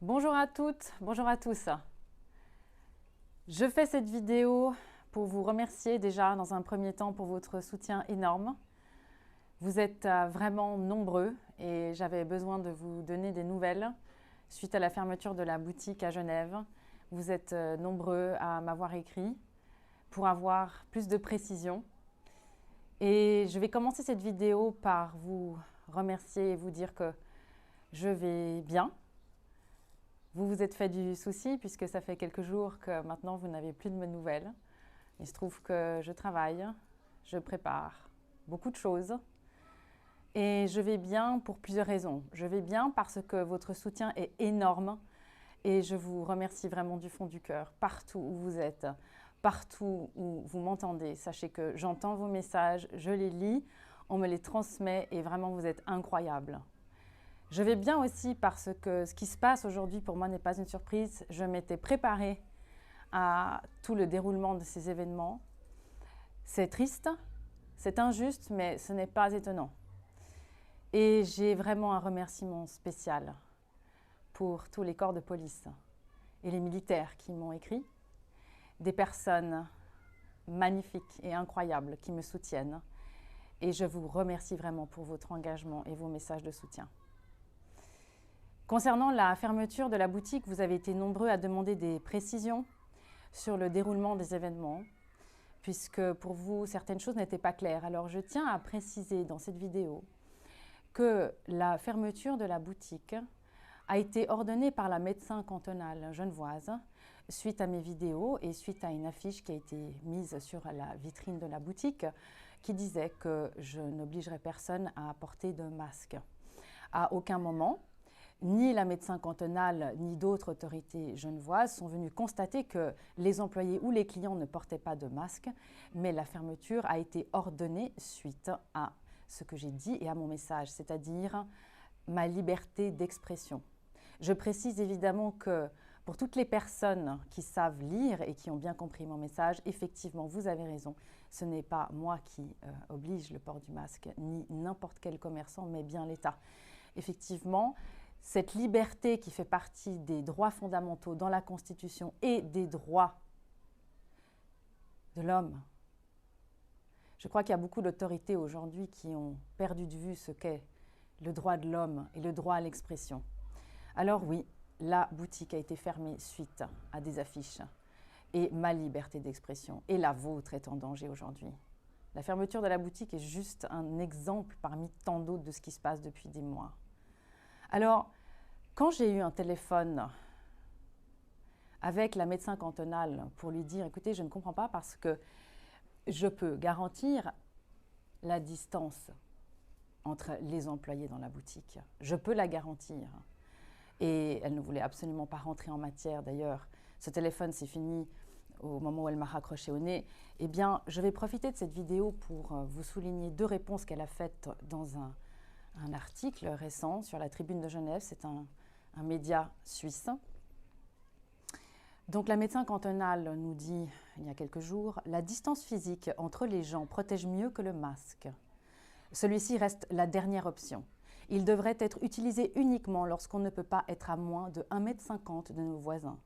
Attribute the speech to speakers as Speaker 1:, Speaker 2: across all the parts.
Speaker 1: Bonjour à toutes, bonjour à tous. Je fais cette vidéo pour vous remercier déjà dans un premier temps pour votre soutien énorme. Vous êtes vraiment nombreux et j'avais besoin de vous donner des nouvelles suite à la fermeture de la boutique à Genève. Vous êtes nombreux à m'avoir écrit pour avoir plus de précision. Et je vais commencer cette vidéo par vous remercier et vous dire que je vais bien. Vous vous êtes fait du souci puisque ça fait quelques jours que maintenant vous n'avez plus de mes nouvelles. Il se trouve que je travaille, je prépare beaucoup de choses et je vais bien pour plusieurs raisons. Je vais bien parce que votre soutien est énorme et je vous remercie vraiment du fond du cœur, partout où vous êtes, partout où vous m'entendez. Sachez que j'entends vos messages, je les lis, on me les transmet et vraiment vous êtes incroyables. Je vais bien aussi parce que ce qui se passe aujourd'hui pour moi n'est pas une surprise. Je m'étais préparée à tout le déroulement de ces événements. C'est triste, c'est injuste, mais ce n'est pas étonnant. Et j'ai vraiment un remerciement spécial pour tous les corps de police et les militaires qui m'ont écrit, des personnes magnifiques et incroyables qui me soutiennent. Et je vous remercie vraiment pour votre engagement et vos messages de soutien. Concernant la fermeture de la boutique, vous avez été nombreux à demander des précisions sur le déroulement des événements, puisque pour vous, certaines choses n'étaient pas claires. Alors je tiens à préciser dans cette vidéo que la fermeture de la boutique a été ordonnée par la médecin cantonale genevoise suite à mes vidéos et suite à une affiche qui a été mise sur la vitrine de la boutique qui disait que je n'obligerais personne à porter de masque. À aucun moment, ni la médecin cantonale ni d'autres autorités genevoises sont venus constater que les employés ou les clients ne portaient pas de masque, mais la fermeture a été ordonnée suite à ce que j'ai dit et à mon message, c'est-à-dire ma liberté d'expression. Je précise évidemment que pour toutes les personnes qui savent lire et qui ont bien compris mon message, effectivement, vous avez raison, ce n'est pas moi qui oblige le port du masque, ni n'importe quel commerçant, mais bien l'État. Effectivement, cette liberté qui fait partie des droits fondamentaux dans la Constitution et des droits de l'homme. Je crois qu'il y a beaucoup d'autorités aujourd'hui qui ont perdu de vue ce qu'est le droit de l'homme et le droit à l'expression. Alors oui, la boutique a été fermée suite à des affiches et ma liberté d'expression et la vôtre est en danger aujourd'hui. La fermeture de la boutique est juste un exemple parmi tant d'autres de ce qui se passe depuis des mois. Alors, quand j'ai eu un téléphone avec la médecin cantonale pour lui dire « Écoutez, je ne comprends pas parce que je peux garantir la distance entre les employés dans la boutique. Je peux la garantir. » Et elle ne voulait absolument pas rentrer en matière. D'ailleurs, ce téléphone s'est fini au moment où elle m'a raccroché au nez. Eh bien, je vais profiter de cette vidéo pour vous souligner deux réponses qu'elle a faites dans un article récent sur la Tribune de Genève, c'est un média suisse. Donc la médecin cantonale nous dit, il y a quelques jours, « La distance physique entre les gens protège mieux que le masque. Celui-ci reste la dernière option. Il devrait être utilisé uniquement lorsqu'on ne peut pas être à moins de 1,50 m de nos voisins. »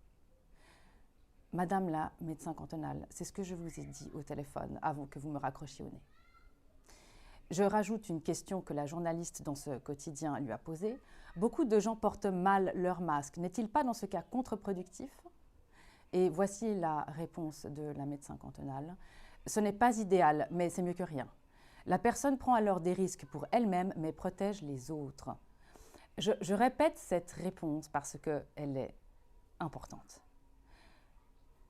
Speaker 1: Madame la médecin cantonale, c'est ce que je vous ai dit au téléphone avant que vous me raccrochiez au nez. Je rajoute une question que la journaliste dans ce quotidien lui a posée. Beaucoup de gens portent mal leur masque. N'est-il pas dans ce cas contre-productif? Et voici la réponse de la médecin cantonale. Ce n'est pas idéal, mais c'est mieux que rien. La personne prend alors des risques pour elle-même, mais protège les autres. Je répète cette réponse parce qu'elle est importante.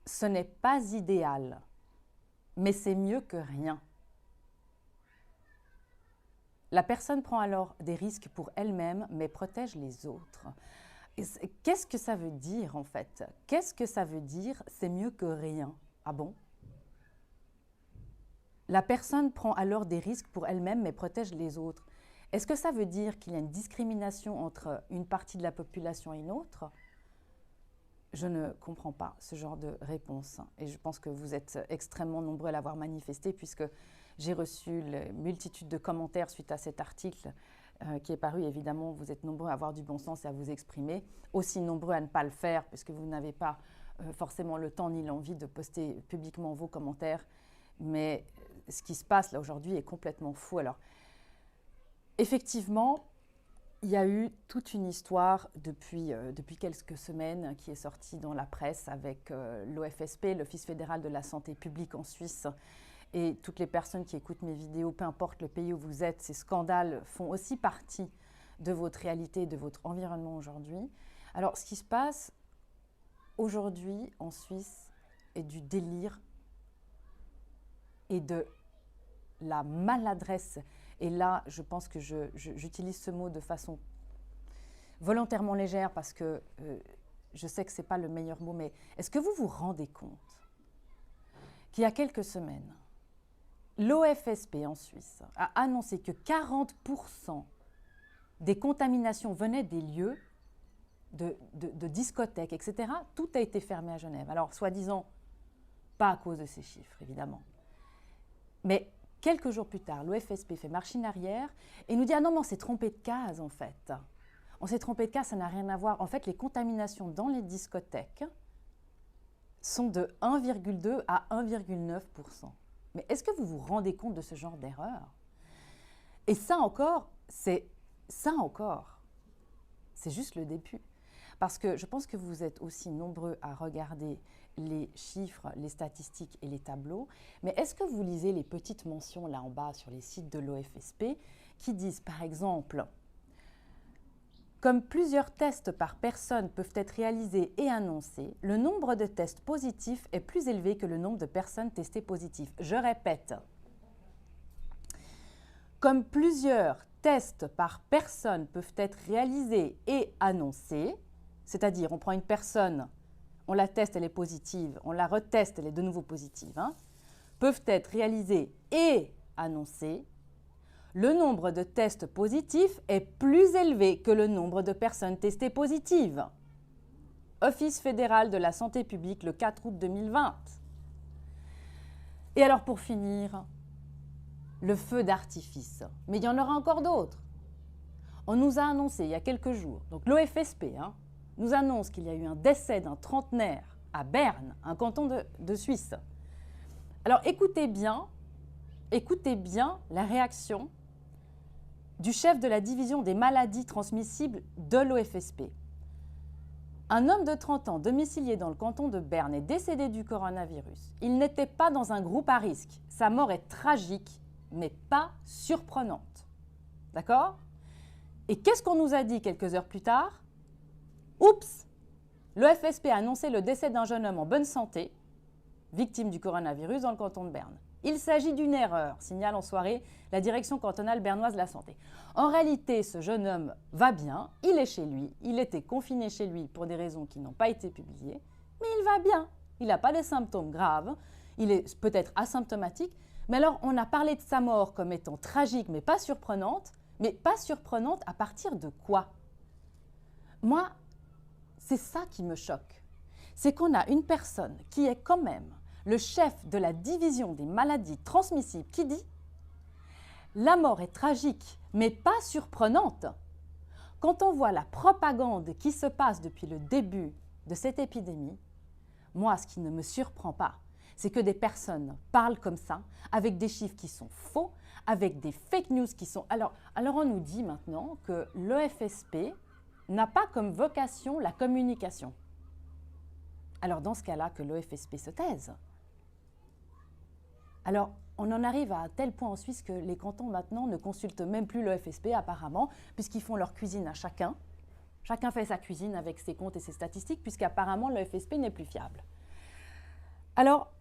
Speaker 1: Ce n'est pas idéal, mais c'est mieux que rien. La personne prend alors des risques pour elle-même, mais protège les autres. Qu'est-ce que ça veut dire en fait? Qu'est-ce que ça veut dire c'est mieux que rien? Ah bon? La personne prend alors des risques pour elle-même, mais protège les autres. Est-ce que ça veut dire qu'il y a une discrimination entre une partie de la population et une autre? Je ne comprends pas ce genre de réponse. Et je pense que vous êtes extrêmement nombreux à l'avoir manifesté puisque j'ai reçu une multitude de commentaires suite à cet article qui est paru. Évidemment, vous êtes nombreux à avoir du bon sens et à vous exprimer, aussi nombreux à ne pas le faire, puisque vous n'avez pas forcément le temps ni l'envie de poster publiquement vos commentaires. Mais ce qui se passe là aujourd'hui est complètement fou. Alors, effectivement, il y a eu toute une histoire depuis quelques semaines qui est sortie dans la presse avec l'OFSP, l'Office fédéral de la santé publique en Suisse. Et toutes les personnes qui écoutent mes vidéos, peu importe le pays où vous êtes, ces scandales font aussi partie de votre réalité, de votre environnement aujourd'hui. Alors, ce qui se passe aujourd'hui en Suisse est du délire et de la maladresse. Et là, je pense que j'utilise ce mot de façon volontairement légère parce que je sais que ce n'est pas le meilleur mot, mais est-ce que vous vous rendez compte qu'il y a quelques semaines, l'OFSP en Suisse a annoncé que 40% des contaminations venaient des lieux de discothèques, etc. Tout a été fermé à Genève. Alors, soi-disant, pas à cause de ces chiffres, évidemment. Mais quelques jours plus tard, l'OFSP fait machine arrière et nous dit « Ah non, mais on s'est trompé de case, en fait. On s'est trompé de case, ça n'a rien à voir. En fait, les contaminations dans les discothèques sont de 1,2 à 1,9%. » Mais est-ce que vous vous rendez compte de ce genre d'erreur? Et ça encore, c'est juste le début. Parce que je pense que vous êtes aussi nombreux à regarder les chiffres, les statistiques et les tableaux. Mais est-ce que vous lisez les petites mentions là en bas sur les sites de l'OFSP qui disent par exemple « Comme plusieurs tests par personne peuvent être réalisés et annoncés, le nombre de tests positifs est plus élevé que le nombre de personnes testées positives. » Je répète. Comme plusieurs tests par personne peuvent être réalisés et annoncés, c'est-à-dire on prend une personne, on la teste, elle est positive, on la reteste, elle est de nouveau positive, peuvent être réalisés et annoncés, le nombre de tests positifs est plus élevé que le nombre de personnes testées positives. Office fédéral de la santé publique le 4 août 2020. Et alors pour finir, le feu d'artifice. Mais il y en aura encore d'autres. On nous a annoncé il y a quelques jours, donc l'OFSP nous annonce qu'il y a eu un décès d'un trentenaire à Berne, un canton de Suisse. Alors écoutez bien la réaction du chef de la division des maladies transmissibles de l'OFSP. Un homme de 30 ans domicilié dans le canton de Berne est décédé du coronavirus. Il n'était pas dans un groupe à risque. Sa mort est tragique, mais pas surprenante. D'accord? Et qu'est-ce qu'on nous a dit quelques heures plus tard? Oups! L'OFSP a annoncé le décès d'un jeune homme en bonne santé, victime du coronavirus dans le canton de Berne. Il s'agit d'une erreur, signale en soirée la direction cantonale bernoise de la santé. En réalité, ce jeune homme va bien, il est chez lui, il était confiné chez lui pour des raisons qui n'ont pas été publiées, mais il va bien, il n'a pas de symptômes graves, il est peut-être asymptomatique, mais alors on a parlé de sa mort comme étant tragique mais pas surprenante à partir de quoi? Moi, c'est ça qui me choque, c'est qu'on a une personne qui est quand même le chef de la division des maladies transmissibles qui dit « La mort est tragique, mais pas surprenante ». Quand on voit la propagande qui se passe depuis le début de cette épidémie, moi, ce qui ne me surprend pas, c'est que des personnes parlent comme ça, avec des chiffres qui sont faux, avec des fake news qui sont… Alors on nous dit maintenant que l'OFSP n'a pas comme vocation la communication. Alors dans ce cas-là, que l'OFSP se taise. Alors, on en arrive à tel point en Suisse que les cantons maintenant ne consultent même plus l'OFSP apparemment, puisqu'ils font leur cuisine à chacun. Chacun fait sa cuisine avec ses comptes et ses statistiques, puisqu'apparemment l'OFSP n'est plus fiable. Alors,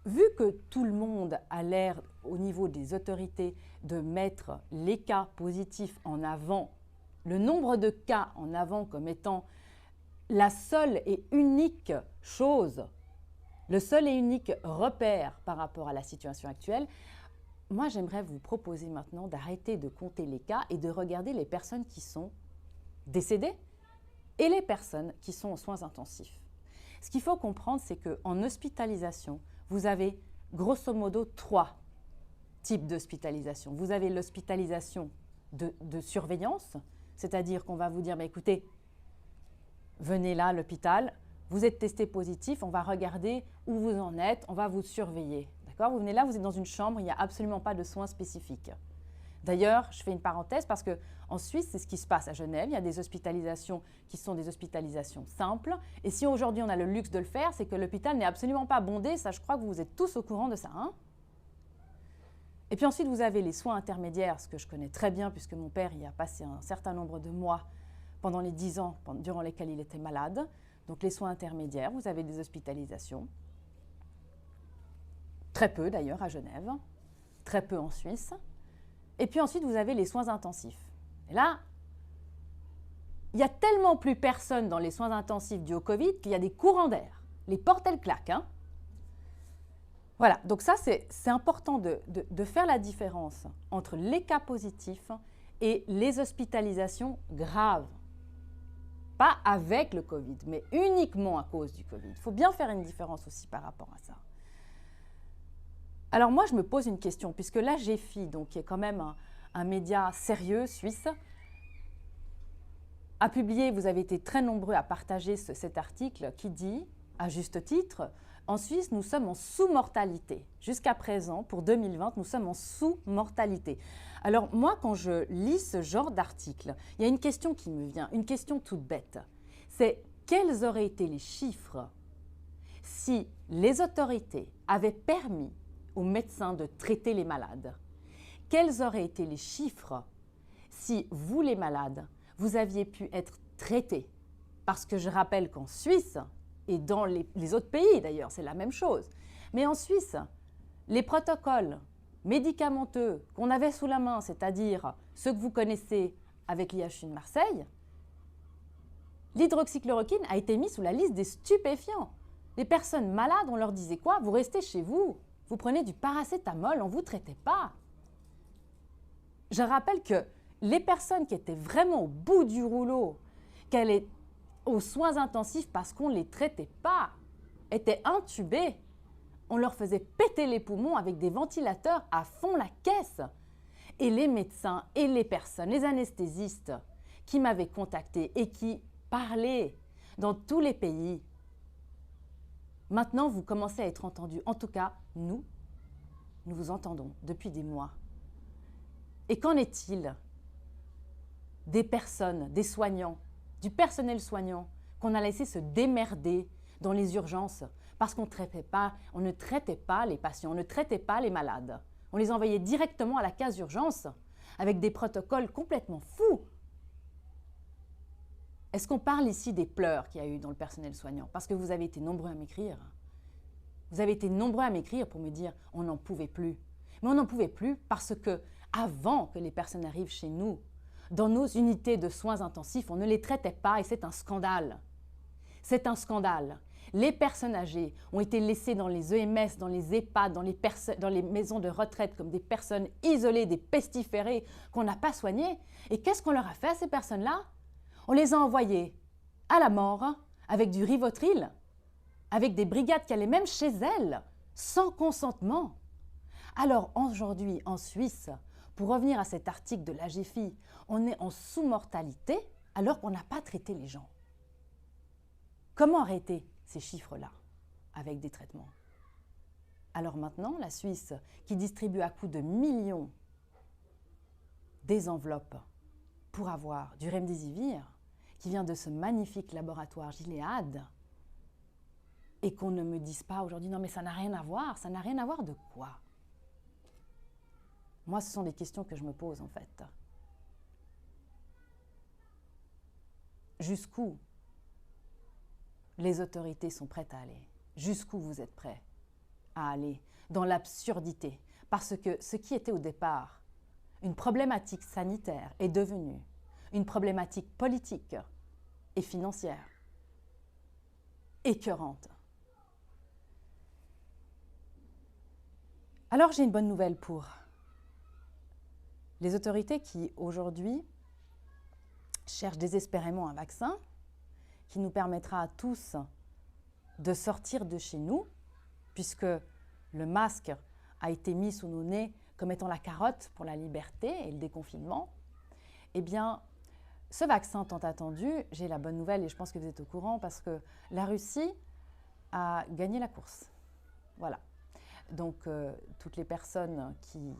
Speaker 1: vu que tout le monde a l'air, au niveau des autorités, de mettre les cas positifs en avant, le nombre de cas en avant comme étant la seule et unique chose, le seul et unique repère par rapport à la situation actuelle, moi j'aimerais vous proposer maintenant d'arrêter de compter les cas et de regarder les personnes qui sont décédées et les personnes qui sont aux soins intensifs. Ce qu'il faut comprendre, c'est qu'en hospitalisation, vous avez grosso modo 3 types d'hospitalisation. Vous avez l'hospitalisation de surveillance, c'est-à-dire qu'on va vous dire, bah, écoutez, venez là à l'hôpital, vous êtes testé positif, on va regarder où vous en êtes, on va vous surveiller. D'accord ? Vous venez là, vous êtes dans une chambre, il n'y a absolument pas de soins spécifiques. D'ailleurs, je fais une parenthèse parce qu'en Suisse, c'est ce qui se passe à Genève. Il y a des hospitalisations qui sont des hospitalisations simples. Et si aujourd'hui on a le luxe de le faire, c'est que l'hôpital n'est absolument pas bondé. Ça, je crois que vous êtes tous au courant de ça. Hein ? Et puis ensuite, vous avez les soins intermédiaires, ce que je connais très bien puisque mon père y a passé un certain nombre de mois pendant les 10 ans durant lesquels il était malade. Donc les soins intermédiaires, vous avez des hospitalisations. Très peu d'ailleurs à Genève, très peu en Suisse. Et puis ensuite, vous avez les soins intensifs. Et là, il n'y a tellement plus personne dans les soins intensifs dus au Covid qu'il y a des courants d'air. Les portes, elles claquent. Hein. Voilà, donc ça, c'est important de faire la différence entre les cas positifs et les hospitalisations graves. Pas avec le Covid, mais uniquement à cause du Covid. Il faut bien faire une différence aussi par rapport à ça. Alors moi, je me pose une question, puisque l'AGFI, donc, qui est quand même un média sérieux suisse, a publié, vous avez été très nombreux à partager cet article qui dit, à juste titre, en Suisse, nous sommes en sous-mortalité. Jusqu'à présent, pour 2020, nous sommes en sous-mortalité. Alors moi, quand je lis ce genre d'article, il y a une question qui me vient, une question toute bête. C'est quels auraient été les chiffres si les autorités avaient permis aux médecins de traiter les malades? Quels auraient été les chiffres si vous, les malades, vous aviez pu être traités? Parce que je rappelle qu'en Suisse, et dans les autres pays d'ailleurs, c'est la même chose, mais en Suisse, les protocoles médicamenteux qu'on avait sous la main, c'est-à-dire ceux que vous connaissez avec l'IHU de Marseille, l'hydroxychloroquine a été mis sous la liste des stupéfiants. Les personnes malades, on leur disait quoi? Vous restez chez vous, vous prenez du paracétamol, on ne vous traitait pas. Je rappelle que les personnes qui étaient vraiment au bout du rouleau, qui allaient aux soins intensifs parce qu'on ne les traitait pas, étaient intubées. On leur faisait péter les poumons avec des ventilateurs à fond la caisse. Et les médecins et les personnes, les anesthésistes qui m'avaient contacté et qui parlaient dans tous les pays, maintenant vous commencez à être entendus. En tout cas, nous vous entendons depuis des mois. Et qu'en est-il des personnes, des soignants, du personnel soignant qu'on a laissé se démerder dans les urgences parce qu'on ne traitait pas les patients, on ne traitait pas les malades. On les envoyait directement à la case urgence avec des protocoles complètement fous. Est-ce qu'on parle ici des pleurs qu'il y a eu dans le personnel soignant? Parce que vous avez été nombreux à m'écrire. Vous avez été nombreux à m'écrire pour me dire on n'en pouvait plus. Mais on n'en pouvait plus parce que avant que les personnes arrivent chez nous, dans nos unités de soins intensifs, on ne les traitait pas et c'est un scandale. C'est un scandale. Les personnes âgées ont été laissées dans les EMS, dans les EHPAD, dans les maisons de retraite comme des personnes isolées, des pestiférées qu'on n'a pas soignées. Et qu'est-ce qu'on leur a fait à ces personnes-là? On les a envoyées à la mort avec du Rivotril, avec des brigades qui allaient même chez elles, sans consentement. Alors aujourd'hui, en Suisse, pour revenir à cet article de l'AGFI, on est en sous-mortalité alors qu'on n'a pas traité les gens. Comment arrêter ces chiffres-là avec des traitements? Alors maintenant, la Suisse, qui distribue à coups de millions des enveloppes pour avoir du Remdesivir, qui vient de ce magnifique laboratoire Gilead, et qu'on ne me dise pas aujourd'hui, non mais ça n'a rien à voir de quoi? Moi, ce sont des questions que je me pose en fait. Jusqu'où les autorités sont prêtes à aller? Jusqu'où vous êtes prêts à aller dans l'absurdité? Parce que ce qui était au départ une problématique sanitaire est devenu une problématique politique et financière écœurante. Alors j'ai une bonne nouvelle pour les autorités qui aujourd'hui cherchent désespérément un vaccin qui nous permettra à tous de sortir de chez nous, puisque le masque a été mis sous nos nez comme étant la carotte pour la liberté et le déconfinement. Eh bien, ce vaccin tant attendu, j'ai la bonne nouvelle et je pense que vous êtes au courant parce que la Russie a gagné la course. Voilà. Donc, toutes les personnes qui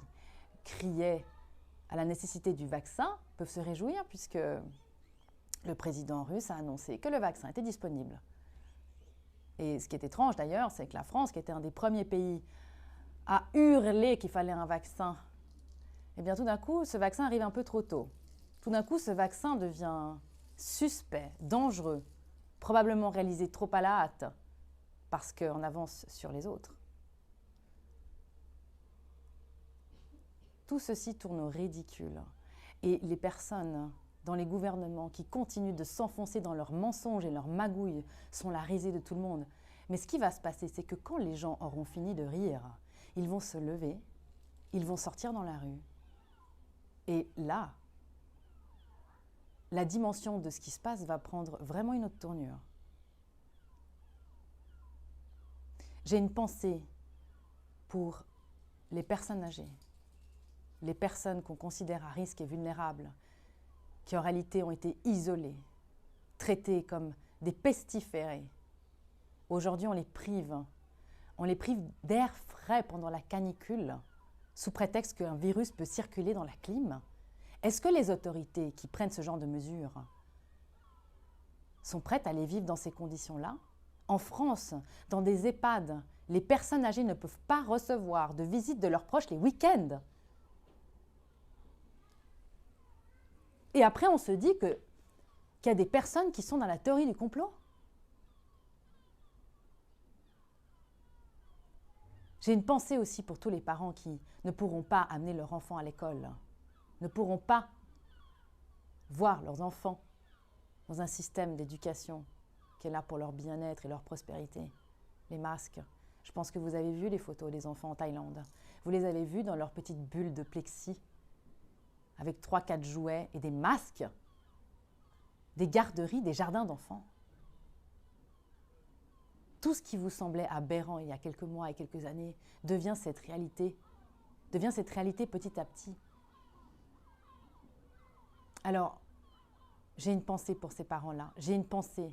Speaker 1: criaient à la nécessité du vaccin peuvent se réjouir puisque le président russe a annoncé que le vaccin était disponible. Et ce qui est étrange d'ailleurs, c'est que la France, qui était un des premiers pays à hurler qu'il fallait un vaccin, eh bien tout d'un coup, ce vaccin arrive un peu trop tôt. Tout d'un coup, ce vaccin devient suspect, dangereux, probablement réalisé trop à la hâte, parce qu'on avance sur les autres. Tout ceci tourne au ridicule. Et les personnes dans les gouvernements qui continuent de s'enfoncer dans leurs mensonges et leurs magouilles sont la risée de tout le monde. Mais ce qui va se passer, c'est que quand les gens auront fini de rire, ils vont se lever, ils vont sortir dans la rue. Et là, la dimension de ce qui se passe va prendre vraiment une autre tournure. J'ai une pensée pour les personnes âgées, les personnes qu'on considère à risque et vulnérables, qui en réalité ont été isolées, traitées comme des pestiférés. Aujourd'hui, on les prive d'air frais pendant la canicule, sous prétexte qu'un virus peut circuler dans la clim. Est-ce que les autorités qui prennent ce genre de mesures sont prêtes à les vivre dans ces conditions-là? En France, dans des EHPAD, les personnes âgées ne peuvent pas recevoir de visite de leurs proches les week-ends. Et après, on se dit qu'il y a des personnes qui sont dans la théorie du complot. J'ai une pensée aussi pour tous les parents qui ne pourront pas amener leur enfant à l'école, ne pourront pas voir leurs enfants dans un système d'éducation qui est là pour leur bien-être et leur prospérité. Les masques. Je pense que vous avez vu les photos des enfants en Thaïlande. Vous les avez vus dans leur petite bulle de plexi, avec 3-4 jouets et des masques, des garderies, des jardins d'enfants. Tout ce qui vous semblait aberrant il y a quelques mois et quelques années devient cette réalité petit à petit. Alors, j'ai une pensée pour ces parents-là. J'ai une pensée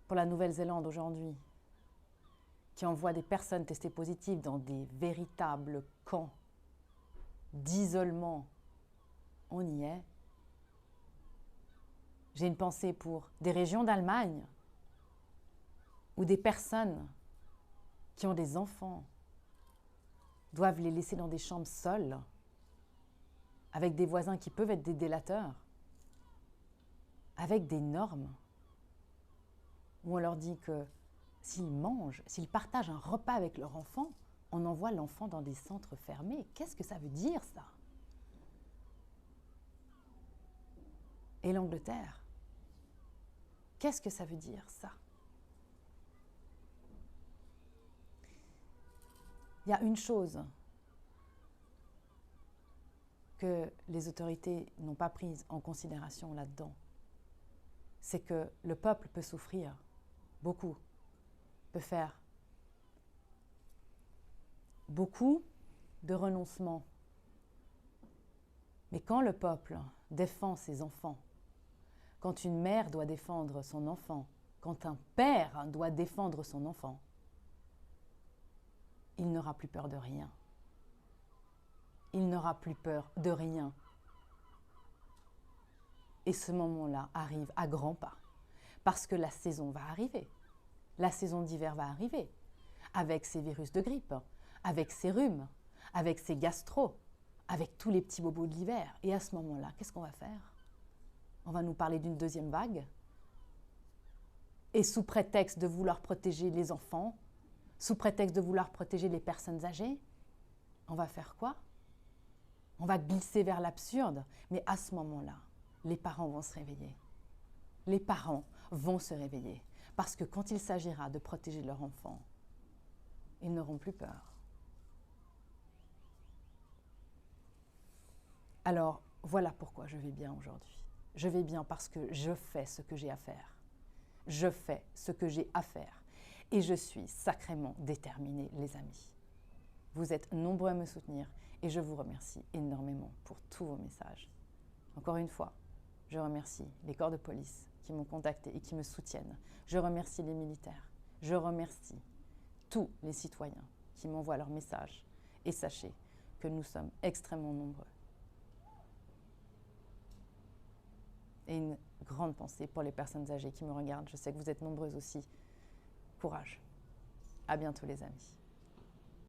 Speaker 1: pour la Nouvelle-Zélande aujourd'hui, qui envoie des personnes testées positives dans des véritables camps d'isolement. On y est. J'ai une pensée pour des régions d'Allemagne où des personnes qui ont des enfants doivent les laisser dans des chambres seules, avec des voisins qui peuvent être des délateurs, avec des normes où on leur dit que s'ils mangent, s'ils partagent un repas avec leur enfant, on envoie l'enfant dans des centres fermés. Qu'est-ce que ça veut dire, ça? Et l'Angleterre, qu'est-ce que ça veut dire, ça? Il y a une chose que les autorités n'ont pas prise en considération là-dedans, c'est que le peuple peut souffrir, beaucoup, peut faire beaucoup de renoncements. Mais quand le peuple défend ses enfants, quand une mère doit défendre son enfant, quand un père doit défendre son enfant, il n'aura plus peur de rien. Il n'aura plus peur de rien. Et ce moment-là arrive à grands pas, parce que la saison va arriver. La saison d'hiver va arriver, avec ses virus de grippe, avec ses rhumes, avec ses gastro, avec tous les petits bobos de l'hiver. Et à ce moment-là, qu'est-ce qu'on va faire? On va nous parler d'une deuxième vague. Et sous prétexte de vouloir protéger les enfants, sous prétexte de vouloir protéger les personnes âgées, on va faire quoi? On va glisser vers l'absurde. Mais à ce moment-là, les parents vont se réveiller. Les parents vont se réveiller. Parce que quand il s'agira de protéger leur enfant, ils n'auront plus peur. Alors, voilà pourquoi je vais bien aujourd'hui. Je vais bien parce que je fais ce que j'ai à faire. Je fais ce que j'ai à faire. Et je suis sacrément déterminée, les amis. Vous êtes nombreux à me soutenir et je vous remercie énormément pour tous vos messages. Encore une fois, je remercie les corps de police qui m'ont contacté et qui me soutiennent. Je remercie les militaires. Je remercie tous les citoyens qui m'envoient leurs messages. Et sachez que nous sommes extrêmement nombreux. Et une grande pensée pour les personnes âgées qui me regardent. Je sais que vous êtes nombreuses aussi. Courage. À bientôt les amis.